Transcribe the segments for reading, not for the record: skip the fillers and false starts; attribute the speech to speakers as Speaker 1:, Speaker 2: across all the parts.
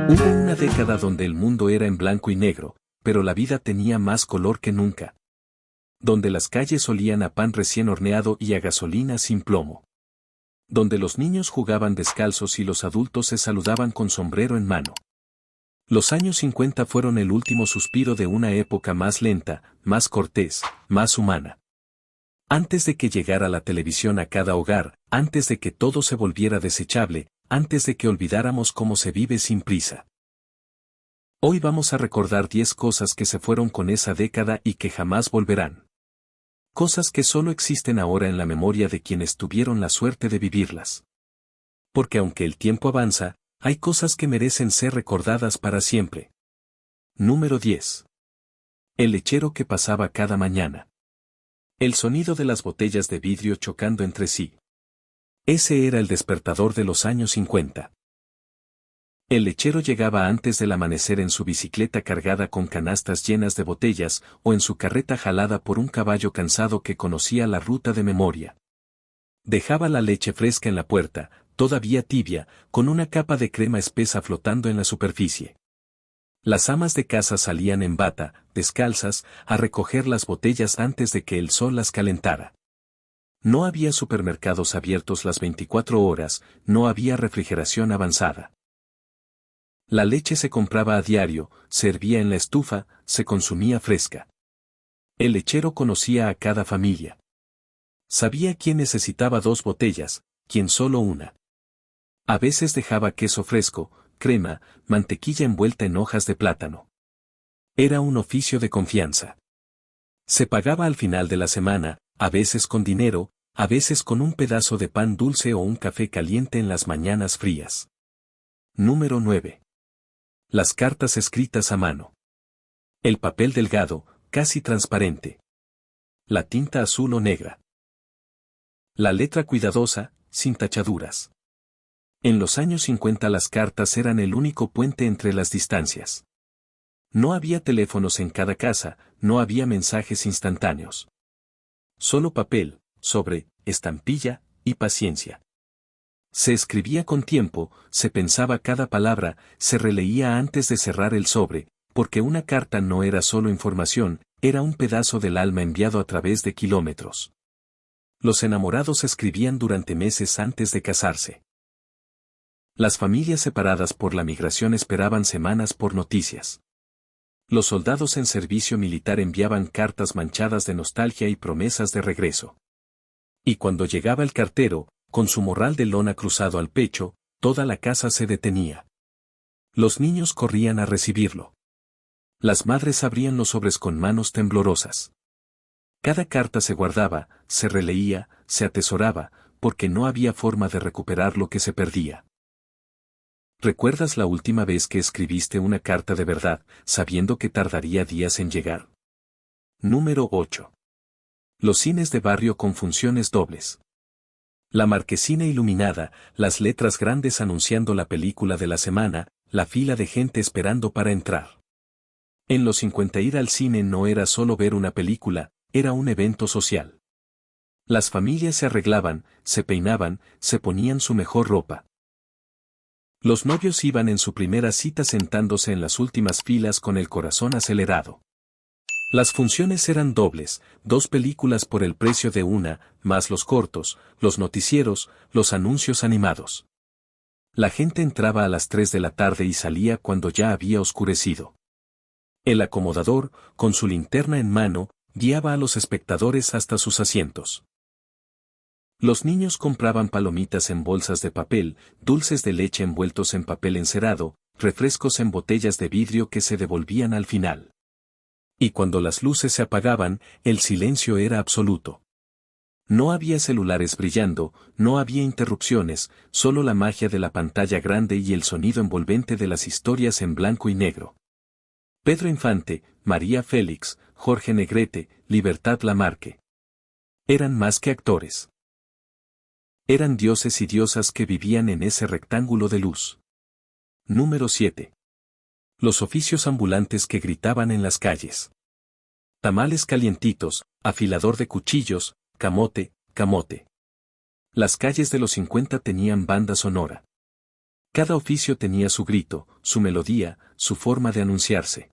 Speaker 1: Hubo una década donde el mundo era en blanco y negro, pero la vida tenía más color que nunca. Donde las calles olían a pan recién horneado y a gasolina sin plomo. Donde los niños jugaban descalzos y los adultos se saludaban con sombrero en mano. Los años 50 fueron el último suspiro de una época más lenta, más cortés, más humana. Antes de que llegara la televisión a cada hogar, antes de que todo se volviera desechable, antes de que olvidáramos cómo se vive sin prisa. Hoy vamos a recordar 10 cosas que se fueron con esa década y que jamás volverán. Cosas que solo existen ahora en la memoria de quienes tuvieron la suerte de vivirlas. Porque aunque el tiempo avanza, hay cosas que merecen ser recordadas para siempre. Número 10. El lechero que pasaba cada mañana. El sonido de las botellas de vidrio chocando entre sí. Ese era el despertador de los años 50. El lechero llegaba antes del amanecer en su bicicleta cargada con canastas llenas de botellas o en su carreta jalada por un caballo cansado que conocía la ruta de memoria. Dejaba la leche fresca en la puerta, todavía tibia, con una capa de crema espesa flotando en la superficie. Las amas de casa salían en bata, descalzas, a recoger las botellas antes de que el sol las calentara. No había supermercados abiertos las 24 horas, no había refrigeración avanzada. La leche se compraba a diario, se hervía en la estufa, se consumía fresca. El lechero conocía a cada familia. Sabía quién necesitaba 2 botellas, quién solo una. A veces dejaba queso fresco, crema, mantequilla envuelta en hojas de plátano. Era un oficio de confianza. Se pagaba al final de la semana, a veces con dinero, a veces con un pedazo de pan dulce o un café caliente en las mañanas frías. Número 9. Las cartas escritas a mano. El papel delgado, casi transparente. La tinta azul o negra. La letra cuidadosa, sin tachaduras. En los años 50 las cartas eran el único puente entre las distancias. No había teléfonos en cada casa, no había mensajes instantáneos. Solo papel, sobre, estampilla, y paciencia. Se escribía con tiempo, se pensaba cada palabra, se releía antes de cerrar el sobre, porque una carta no era solo información, era un pedazo del alma enviado a través de kilómetros. Los enamorados escribían durante meses antes de casarse. Las familias separadas por la migración esperaban semanas por noticias. Los soldados en servicio militar enviaban cartas manchadas de nostalgia y promesas de regreso. Y cuando llegaba el cartero, con su morral de lona cruzado al pecho, toda la casa se detenía. Los niños corrían a recibirlo. Las madres abrían los sobres con manos temblorosas. Cada carta se guardaba, se releía, se atesoraba, porque no había forma de recuperar lo que se perdía. ¿Recuerdas la última vez que escribiste una carta de verdad, sabiendo que tardaría días en llegar? Número 8. Los cines de barrio con funciones dobles. La marquesina iluminada, las letras grandes anunciando la película de la semana, la fila de gente esperando para entrar. En los 50 ir al cine no era solo ver una película, era un evento social. Las familias se arreglaban, se peinaban, se ponían su mejor ropa. Los novios iban en su primera cita sentándose en las últimas filas con el corazón acelerado. Las funciones eran dobles, 2 películas por el precio de una, más los cortos, los noticieros, los anuncios animados. La gente entraba a las 3 de la tarde y salía cuando ya había oscurecido. El acomodador, con su linterna en mano, guiaba a los espectadores hasta sus asientos. Los niños compraban palomitas en bolsas de papel, dulces de leche envueltos en papel encerado, refrescos en botellas de vidrio que se devolvían al final. Y cuando las luces se apagaban, el silencio era absoluto. No había celulares brillando, no había interrupciones, solo la magia de la pantalla grande y el sonido envolvente de las historias en blanco y negro. Pedro Infante, María Félix, Jorge Negrete, Libertad Lamarque. Eran más que actores. Eran dioses y diosas que vivían en ese rectángulo de luz. Número 7. Los oficios ambulantes que gritaban en las calles. Tamales calientitos, afilador de cuchillos, camote, camote. Las calles de los 50 tenían banda sonora. Cada oficio tenía su grito, su melodía, su forma de anunciarse.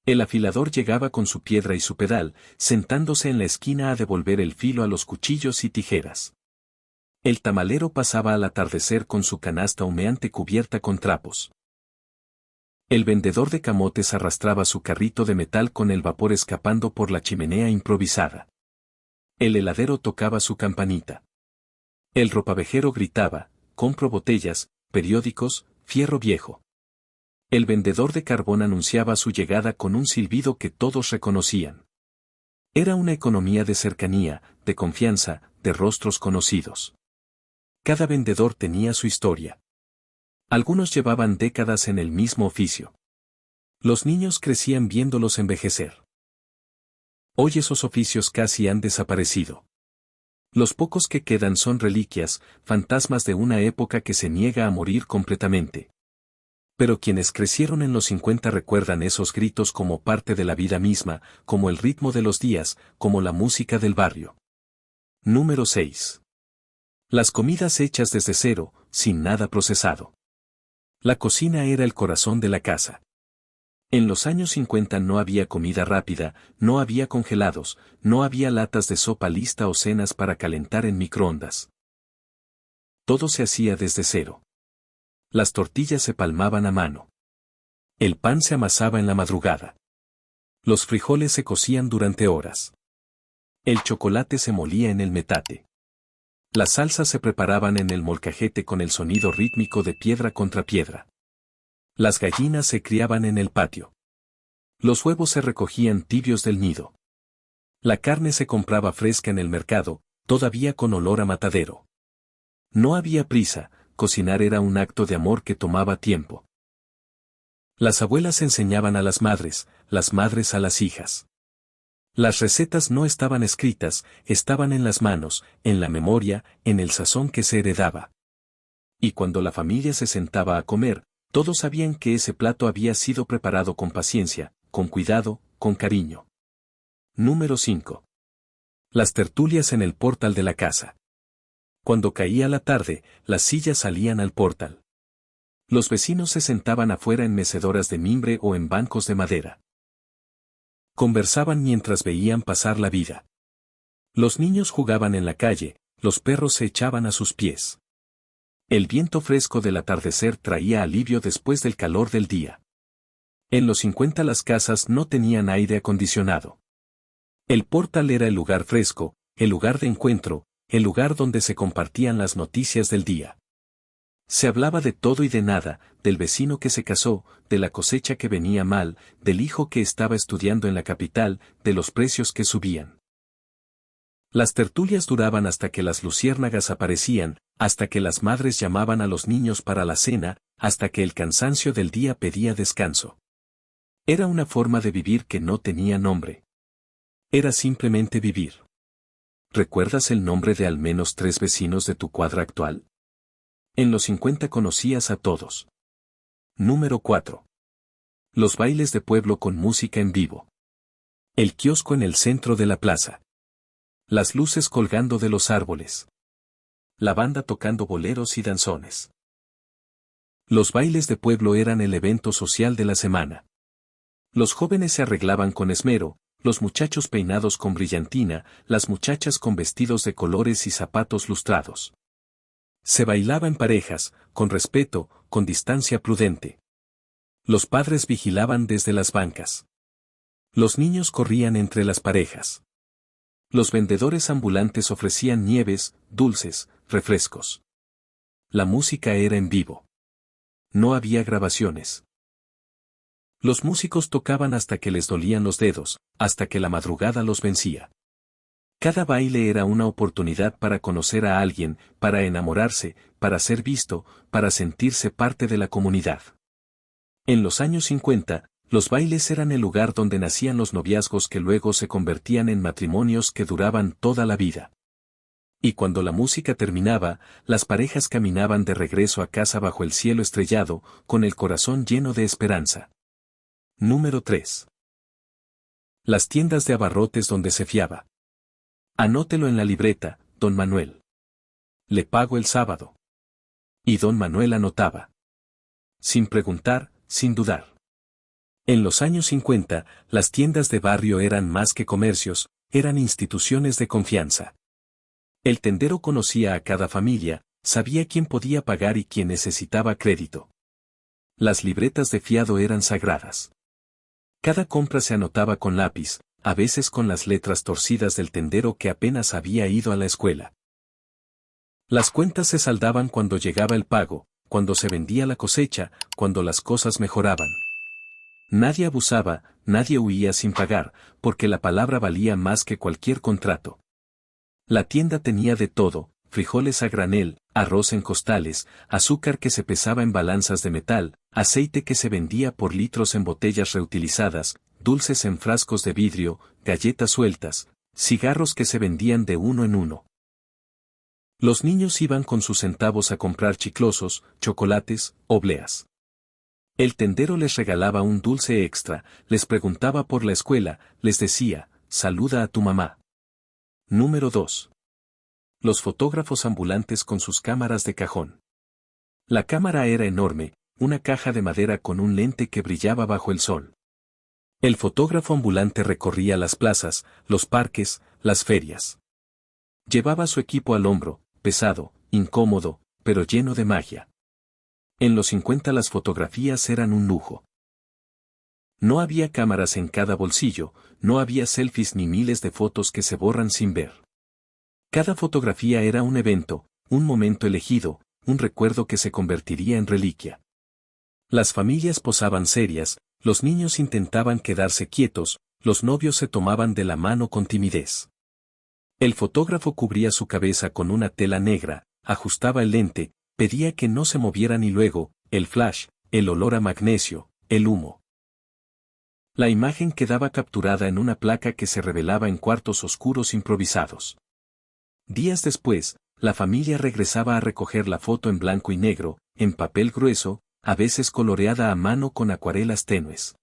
Speaker 1: El afilador llegaba con su piedra y su pedal, sentándose en la esquina a devolver el filo a los cuchillos y tijeras. El tamalero pasaba al atardecer con su canasta humeante cubierta con trapos. El vendedor de camotes arrastraba su carrito de metal con el vapor escapando por la chimenea improvisada. El heladero tocaba su campanita. El ropavejero gritaba: compro botellas, periódicos, fierro viejo. El vendedor de carbón anunciaba su llegada con un silbido que todos reconocían. Era una economía de cercanía, de confianza, de rostros conocidos. Cada vendedor tenía su historia. Algunos llevaban décadas en el mismo oficio. Los niños crecían viéndolos envejecer. Hoy esos oficios casi han desaparecido. Los pocos que quedan son reliquias, fantasmas de una época que se niega a morir completamente. Pero quienes crecieron en los 50 recuerdan esos gritos como parte de la vida misma, como el ritmo de los días, como la música del barrio. Número 6. Las comidas hechas desde cero, sin nada procesado. La cocina era el corazón de la casa. En los años 50 no había comida rápida, no había congelados, no había latas de sopa lista o cenas para calentar en microondas. Todo se hacía desde cero. Las tortillas se palmaban a mano. El pan se amasaba en la madrugada. Los frijoles se cocían durante horas. El chocolate se molía en el metate. Las salsas se preparaban en el molcajete con el sonido rítmico de piedra contra piedra. Las gallinas se criaban en el patio. Los huevos se recogían tibios del nido. La carne se compraba fresca en el mercado, todavía con olor a matadero. No había prisa, cocinar era un acto de amor que tomaba tiempo. Las abuelas enseñaban a las madres a las hijas. Las recetas no estaban escritas, estaban en las manos, en la memoria, en el sazón que se heredaba. Y cuando la familia se sentaba a comer, todos sabían que ese plato había sido preparado con paciencia, con cuidado, con cariño. Número 5. Las tertulias en el portal de la casa. Cuando caía la tarde, las sillas salían al portal. Los vecinos se sentaban afuera en mecedoras de mimbre o en bancos de madera. Conversaban mientras veían pasar la vida. Los niños jugaban en la calle, los perros se echaban a sus pies. El viento fresco del atardecer traía alivio después del calor del día. En los 50 las casas no tenían aire acondicionado. El portal era el lugar fresco, el lugar de encuentro, el lugar donde se compartían las noticias del día. Se hablaba de todo y de nada, del vecino que se casó, de la cosecha que venía mal, del hijo que estaba estudiando en la capital, de los precios que subían. Las tertulias duraban hasta que las luciérnagas aparecían, hasta que las madres llamaban a los niños para la cena, hasta que el cansancio del día pedía descanso. Era una forma de vivir que no tenía nombre. Era simplemente vivir. ¿Recuerdas el nombre de al menos 3 vecinos de tu cuadra actual? En los 50 conocías a todos. Número 4. Los bailes de pueblo con música en vivo. El kiosco en el centro de la plaza. Las luces colgando de los árboles. La banda tocando boleros y danzones. Los bailes de pueblo eran el evento social de la semana. Los jóvenes se arreglaban con esmero, los muchachos peinados con brillantina, las muchachas con vestidos de colores y zapatos lustrados. Se bailaba en parejas, con respeto, con distancia prudente. Los padres vigilaban desde las bancas. Los niños corrían entre las parejas. Los vendedores ambulantes ofrecían nieves, dulces, refrescos. La música era en vivo. No había grabaciones. Los músicos tocaban hasta que les dolían los dedos, hasta que la madrugada los vencía. Cada baile era una oportunidad para conocer a alguien, para enamorarse, para ser visto, para sentirse parte de la comunidad. En los años 50, los bailes eran el lugar donde nacían los noviazgos que luego se convertían en matrimonios que duraban toda la vida. Y cuando la música terminaba, las parejas caminaban de regreso a casa bajo el cielo estrellado, con el corazón lleno de esperanza. Número 3. Las tiendas de abarrotes donde se fiaba. Anótelo en la libreta, don Manuel. Le pago el sábado. Y don Manuel anotaba. Sin preguntar, sin dudar. En los años 50, las tiendas de barrio eran más que comercios, eran instituciones de confianza. El tendero conocía a cada familia, sabía quién podía pagar y quién necesitaba crédito. Las libretas de fiado eran sagradas. Cada compra se anotaba con lápiz, a veces con las letras torcidas del tendero que apenas había ido a la escuela. Las cuentas se saldaban cuando llegaba el pago, cuando se vendía la cosecha, cuando las cosas mejoraban. Nadie abusaba, nadie huía sin pagar, porque la palabra valía más que cualquier contrato. La tienda tenía de todo, frijoles a granel, arroz en costales, azúcar que se pesaba en balanzas de metal, aceite que se vendía por litros en botellas reutilizadas, dulces en frascos de vidrio, galletas sueltas, cigarros que se vendían de uno en uno. Los niños iban con sus centavos a comprar chiclosos, chocolates, obleas. El tendero les regalaba un dulce extra, les preguntaba por la escuela, les decía, saluda a tu mamá. Número 2. Los fotógrafos ambulantes con sus cámaras de cajón. La cámara era enorme, una caja de madera con un lente que brillaba bajo el sol. El fotógrafo ambulante recorría las plazas, los parques, las ferias. Llevaba su equipo al hombro, pesado, incómodo, pero lleno de magia. En los 50 las fotografías eran un lujo. No había cámaras en cada bolsillo, no había selfies ni miles de fotos que se borran sin ver. Cada fotografía era un evento, un momento elegido, un recuerdo que se convertiría en reliquia. Las familias posaban serias, los niños intentaban quedarse quietos, los novios se tomaban de la mano con timidez. El fotógrafo cubría su cabeza con una tela negra, ajustaba el lente, pedía que no se movieran y luego, el flash, el olor a magnesio, el humo. La imagen quedaba capturada en una placa que se revelaba en cuartos oscuros improvisados. Días después, la familia regresaba a recoger la foto en blanco y negro, en papel grueso, a veces coloreada a mano con acuarelas tenues.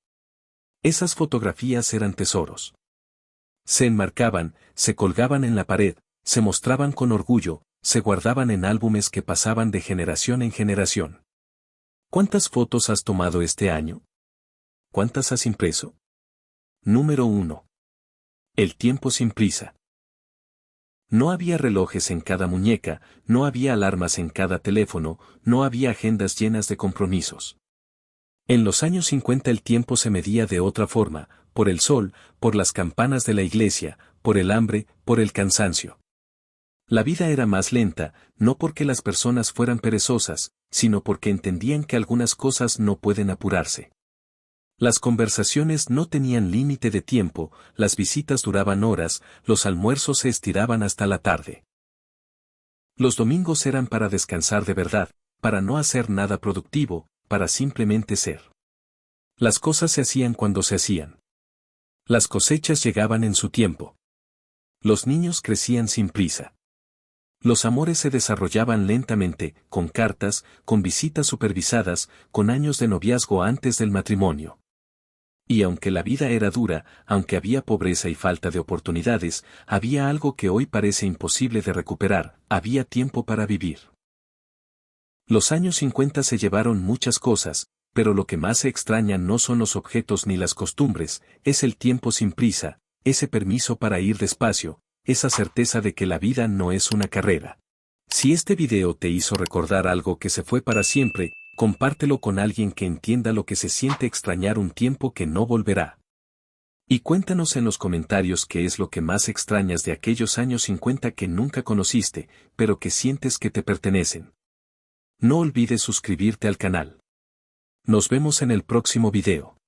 Speaker 1: Esas fotografías eran tesoros. Se enmarcaban, se colgaban en la pared, se mostraban con orgullo, se guardaban en álbumes que pasaban de generación en generación. ¿Cuántas fotos has tomado este año? ¿Cuántas has impreso? Número 1. El tiempo sin prisa. No había relojes en cada muñeca, no había alarmas en cada teléfono, no había agendas llenas de compromisos. En los años 50 el tiempo se medía de otra forma, por el sol, por las campanas de la iglesia, por el hambre, por el cansancio. La vida era más lenta, no porque las personas fueran perezosas, sino porque entendían que algunas cosas no pueden apurarse. Las conversaciones no tenían límite de tiempo, las visitas duraban horas, los almuerzos se estiraban hasta la tarde. Los domingos eran para descansar de verdad, para no hacer nada productivo, para simplemente ser. Las cosas se hacían cuando se hacían. Las cosechas llegaban en su tiempo. Los niños crecían sin prisa. Los amores se desarrollaban lentamente, con cartas, con visitas supervisadas, con años de noviazgo antes del matrimonio. Y aunque la vida era dura, aunque había pobreza y falta de oportunidades, había algo que hoy parece imposible de recuperar, había tiempo para vivir. Los años 50 se llevaron muchas cosas, pero lo que más se extraña no son los objetos ni las costumbres, es el tiempo sin prisa, ese permiso para ir despacio, esa certeza de que la vida no es una carrera. Si este video te hizo recordar algo que se fue para siempre, compártelo con alguien que entienda lo que se siente extrañar un tiempo que no volverá. Y cuéntanos en los comentarios qué es lo que más extrañas de aquellos años 50 que nunca conociste, pero que sientes que te pertenecen. No olvides suscribirte al canal. Nos vemos en el próximo video.